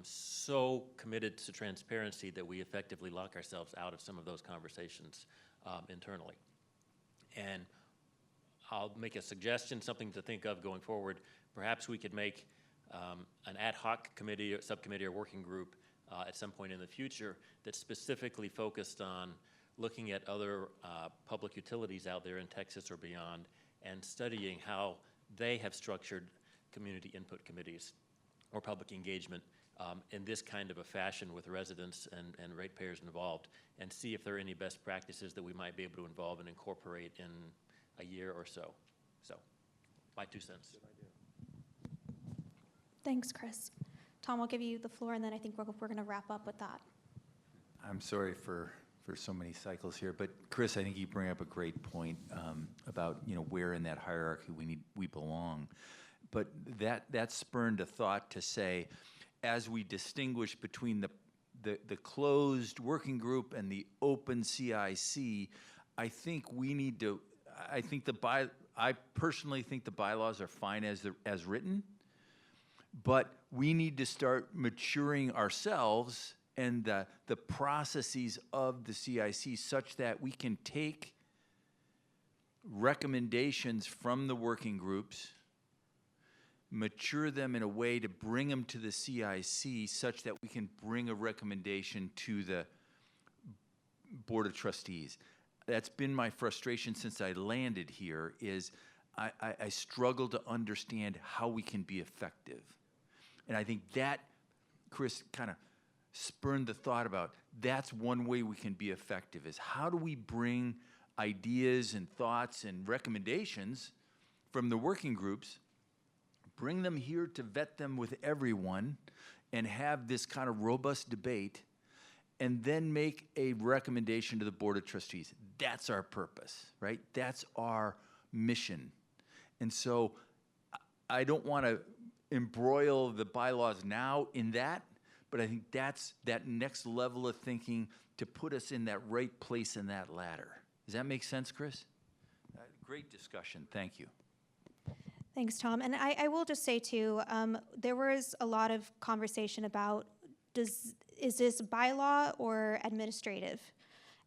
so committed to transparency that we effectively lock ourselves out of some of those conversations internally. And I'll make a suggestion, something to think of going forward. Perhaps we could make an ad hoc committee, or subcommittee, or working group at some point in the future that's specifically focused on looking at other public utilities out there in Texas or beyond and studying how they have structured community input committees or public engagement in this kind of a fashion with residents and ratepayers involved, and see if there are any best practices that we might be able to involve and incorporate in a year or so. So, my 2 cents. Thanks, Chris. Tom, I'll give you the floor, and then I think we're going to wrap up with that. I'm sorry for so many cycles here, but Chris, I think you bring up a great point about where in that hierarchy we belong. But that spurned a thought to say, as we distinguish between the closed working group and the open CIC, I think we need to. I personally think the bylaws are fine as written, but we need to start maturing ourselves and the processes of the CIC such that we can take recommendations from the working groups, mature them in a way to bring them to the CIC such that we can bring a recommendation to the Board of Trustees. That's been my frustration since I landed here, is I struggle to understand how we can be effective. And I think that, Chris, kind of spurned the thought about that's one way we can be effective, is how do we bring ideas and thoughts and recommendations from the working groups, bring them here to vet them with everyone, and have this kind of robust debate, and then make a recommendation to the Board of Trustees. That's our purpose, right? That's our mission. And so I don't want to embroil the bylaws now in that, but I think that's that next level of thinking to put us in that right place in that ladder. Does that make sense, Chris? Great discussion. Thank you. Thanks, Tom. And I will just say too, there was a lot of conversation about is this bylaw or administrative?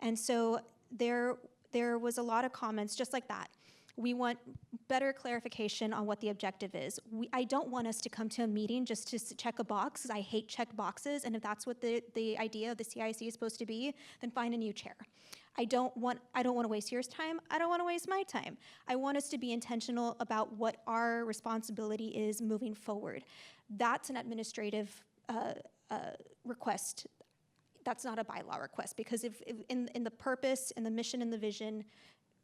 And so there was a lot of comments just like that. We want better clarification on what the objective is. I don't want us to come to a meeting just to check a box, 'cause I hate check boxes, and if that's what the idea of the CIC is supposed to be, then find a new chair. I don't want to waste your time. I don't want to waste my time. I want us to be intentional about what our responsibility is moving forward. That's an administrative request. That's not a bylaw request, because if in the purpose, in the mission, and the vision,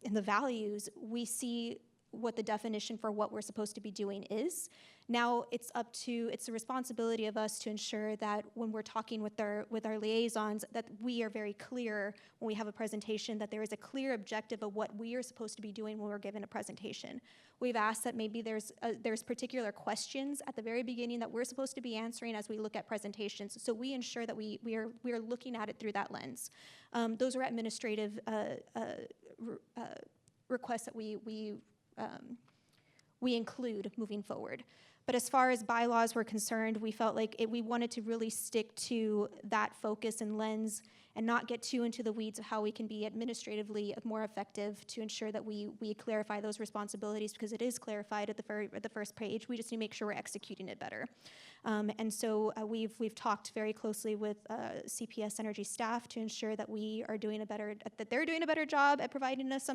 in the values, we see what the definition for what we're supposed to be doing is. Now it's the responsibility of us to ensure that when we're talking with our liaisons, that we are very clear when we have a presentation, that there is a clear objective of what we are supposed to be doing when we're given a presentation. We've asked that maybe there's particular questions at the very beginning that we're supposed to be answering as we look at presentations, so we ensure that we are looking at it through that lens. Those are administrative requests that we include moving forward. But as far as bylaws were concerned, we felt like we wanted to really stick to that focus and lens and not get too into the weeds of how we can be administratively more effective to ensure that we clarify those responsibilities, because it is clarified at the first page. We just need to make sure we're executing it better. And so we've talked very closely with CPS Energy staff to ensure that they're doing a better job at providing us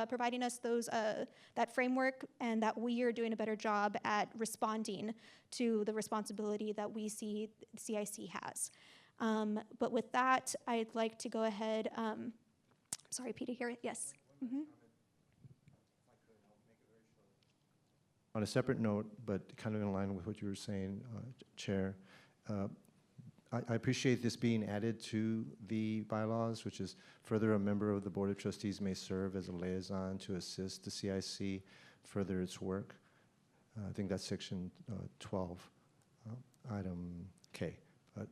providing us that framework, and that we are doing a better job at responding to the responsibility that we see CIC has. But with that, I'd like to go ahead. Sorry, Peter, here. Yes. Mm-hmm. On a separate note, but kind of in line with what you were saying, Chair, I appreciate this being added to the bylaws, which is further a member of the Board of Trustees may serve as a liaison to assist the CIC further its work. I think that's section 12, item K. But,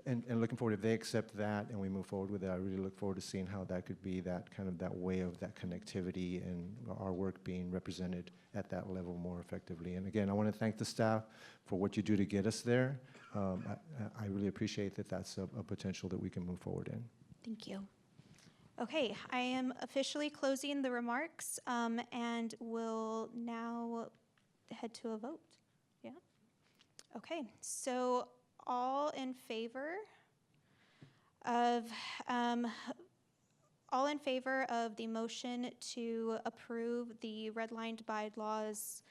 and looking forward, if they accept that and we move forward with it, I really look forward to seeing how that could be that way of that connectivity and our work being represented at that level more effectively. And again, I want to thank the staff for what you do to get us there. I really appreciate that that's a potential that we can move forward in. Thank you. Okay, I am officially closing the remarks, and will now head to a vote. Yeah? Okay, so all in favor of the motion to approve the redlined bylaws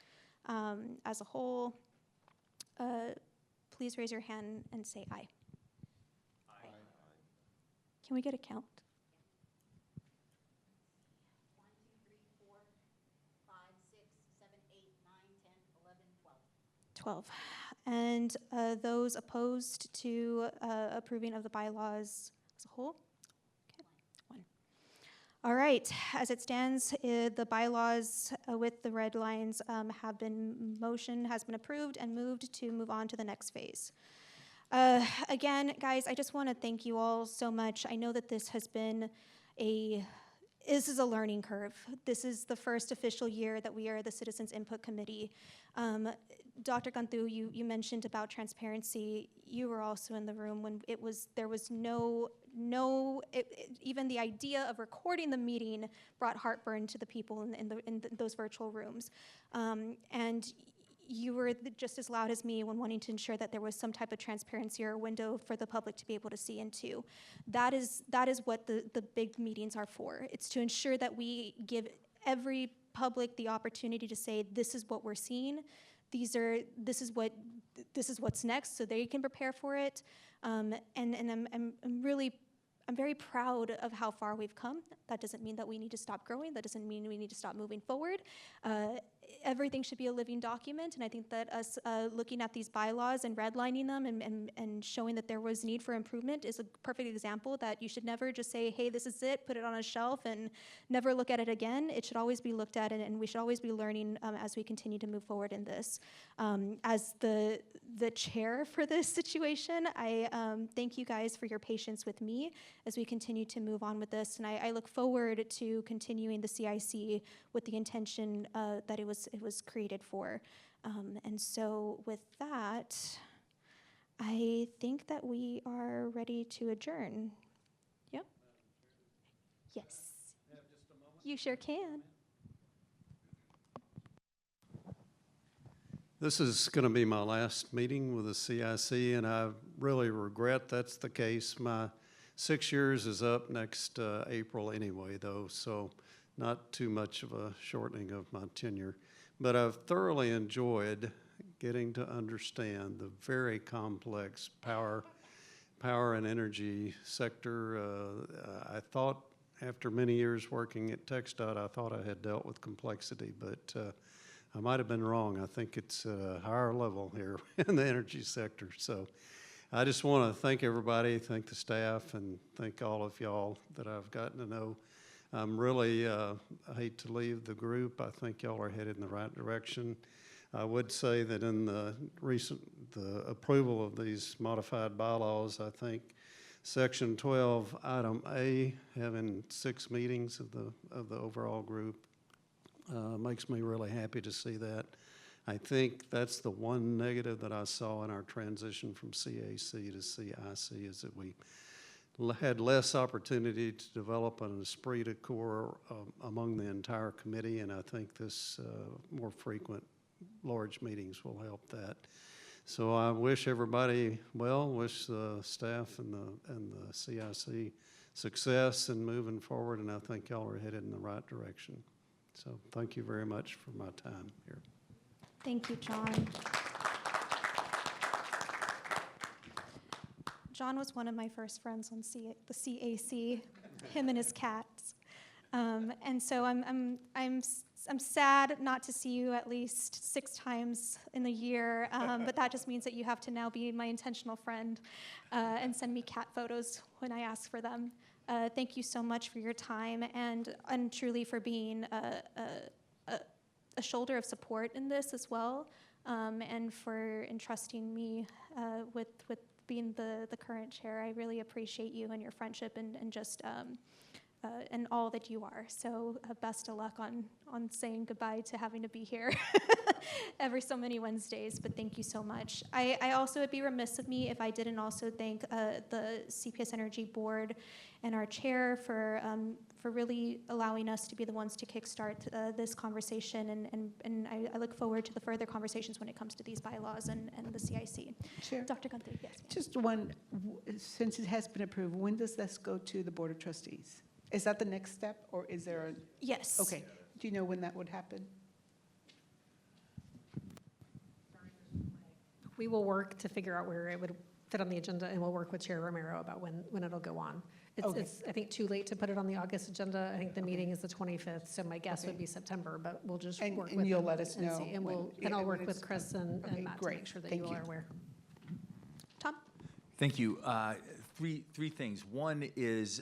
as a whole, please raise your hand and say aye. Aye. Can we get a count? 1, 2, 3, 4, 5, 6, 7, 8, 9, 10, 11, 12. 12. And those opposed to approving of the bylaws as a whole? Okay, 1. All right, as it stands, the bylaws with the red lines has been approved and moved to move on to the next phase. Again, guys, I just want to thank you all so much. I know that this is a learning curve. This is the first official year that we are the Citizens Input Committee. Dr. Ganthu, you mentioned about transparency. You were also in the room when there was even the idea of recording the meeting brought heartburn to the people in those virtual rooms. And you were just as loud as me when wanting to ensure that there was some type of transparency or window for the public to be able to see into. That is what the big meetings are for. It's to ensure that we give every public the opportunity to say, this is what we're seeing. This is what's next, so they can prepare for it. And I'm very proud of how far we've come. That doesn't mean that we need to stop growing. That doesn't mean we need to stop moving forward. everything should be a living document, and I think that us looking at these bylaws and redlining them and showing that there was need for improvement is a perfect example that you should never just say, hey, this is it, put it on a shelf, and never look at it again. It should always be looked at, and we should always be learning as we continue to move forward in this. As the chair for this situation, I thank you guys for your patience with me as we continue to move on with this, and I look forward to continuing the CIC with the intention that it was created for. And so with that, I think that we are ready to adjourn. Yep. Yes. You sure can. This is going to be my last meeting with the CIC, and I really regret that's the case. My 6 years is up next April anyway, though, so not too much of a shortening of my tenure. But I've thoroughly enjoyed getting to understand the very complex power and energy sector. I thought after many years working at TxDOT, I thought I had dealt with complexity, but I might have been wrong. I think it's at a higher level here in the energy sector. So I just want to thank everybody, thank the staff, and thank all of y'all that I've gotten to know. I'm really, I hate to leave the group. I think y'all are headed in the right direction. I would say that in the approval of these modified bylaws, I think Section 12, Item A, having 6 meetings of the overall group, makes me really happy to see that. I think that's the one negative that I saw in our transition from CAC to CIC, is that we had less opportunity to develop an esprit de corps among the entire committee, and I think this more frequent large meetings will help that. So I wish everybody well, wish the staff and the CIC success in moving forward, and I think y'all are headed in the right direction. So thank you very much for my time here. Thank you, John. John was one of my first friends on the CAC, him and his cats. And so I'm sad not to see you at least 6 times in the year, but that just means that you have to now be my intentional friend and send me cat photos when I ask for them. Thank you so much for your time and truly for being a shoulder of support in this as well, and for entrusting me with being the current chair. I really appreciate you and your friendship and just and all that you are. So best of luck on saying goodbye to having to be here every so many Wednesdays, but thank you so much. I also would be remiss of me if I didn't also thank the CPS Energy Board and our chair for really allowing us to be the ones to kickstart this conversation, and I look forward to the further conversations when it comes to these bylaws and the CIC. Chair? Dr. Gunther, yes. Just one, since it has been approved, when does this go to the Board of Trustees? Is that the next step, or is there a? Yes. Okay. Do you know when that would happen? We will work to figure out where it would fit on the agenda, and we'll work with Chair Romero about when it'll go on. It's I think, too late to put it on the August agenda. I think the meeting is the 25th, so my guess would be September, but we'll just work with And you'll them let us and know. see. And when- I'll when work it's- with Chris and Okay, Matt to great. make sure that Thank you all you. are aware. Tom? Thank you. Three things. One is,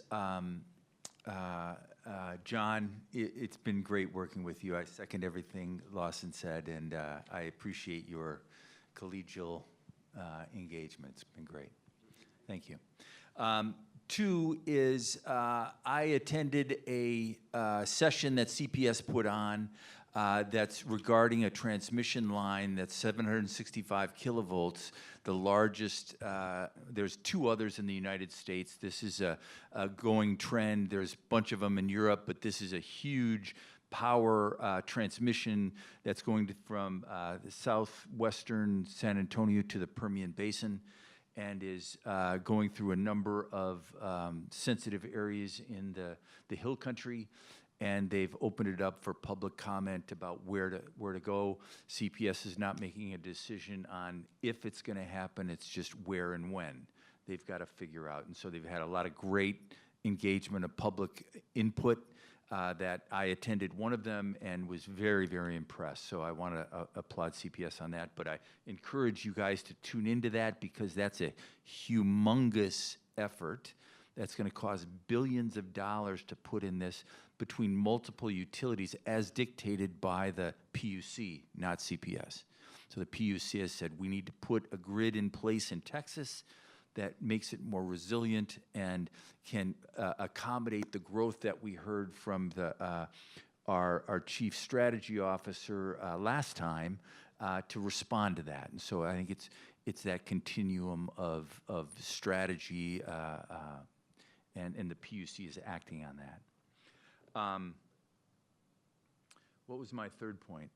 John, it's been great working with you. I second everything Lawson said, and I appreciate your collegial engagement. It's been great. Thank you. 2 is I attended a session that CPS put on that's regarding a transmission line that's 765 kilovolts, the largest. There's 2 others in the United States. This is a going trend. There's a bunch of them in Europe, but this is a huge power transmission that's going from the southwestern San Antonio to the Permian Basin, and is going through a number of sensitive areas in the hill country. And they've opened it up for public comment about where to go. CPS is not making a decision on if it's going to happen. It's just where and when they've got to figure out. And so they've had a lot of great engagement of public input. that I attended one of them and was very, very impressed. So I want to applaud CPS on that. But I encourage you guys to tune into that because that's a humongous effort that's going to cost billions of dollars to put in this between multiple utilities as dictated by the PUC, not CPS. So the PUC has said we need to put a grid in place in Texas that makes it more resilient and can accommodate the growth that we heard from our chief strategy officer last time to respond to that. And so I think it's that continuum of strategy, and the PUC is acting on that. What was my third point?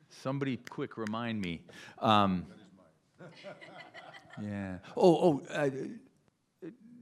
Somebody quick remind me. Yeah.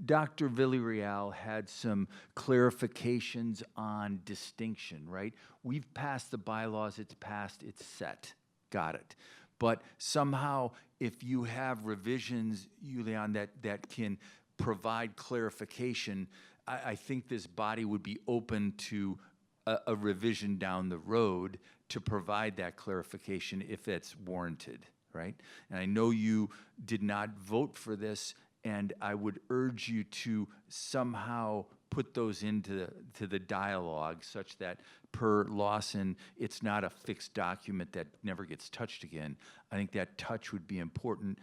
Dr. Villarreal had some clarifications on distinction, right? We've passed the bylaws, it's passed, it's set. Got it. But somehow, if you have revisions, Julian, that can provide clarification, I think this body would be open to a revision down the road to provide that clarification if it's warranted, right? And I know you did not vote for this, and I would urge you to somehow put those into the dialogue such that per Lawson, it's not a fixed document that never gets touched again. I think that touch would be important.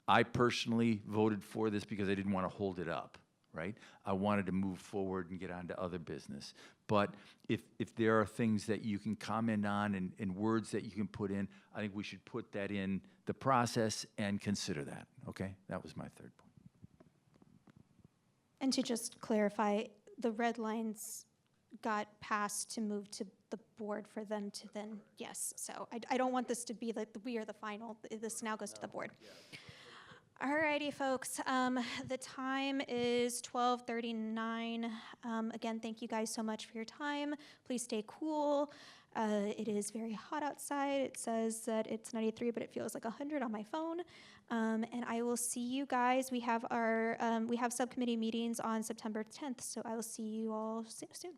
I personally voted for this because I didn't want to hold it up, right? I wanted to move forward and get on to other business. But if there are things that you can comment on and words that you can put in, I think we should put that in the process and consider that, okay? That was my third point. And to just clarify, the red lines got passed to move to the board for them to then, yes. So I don't want this to be like we are the final. This now goes to the board. Alrighty, folks. The time is 12:39. Again, thank you guys so much for your time. Please stay cool. It is very hot outside. It says that it's 93, but it feels like 100 on my phone. And I will see you guys. We have our subcommittee meetings on September 10th, so I will see you all soon.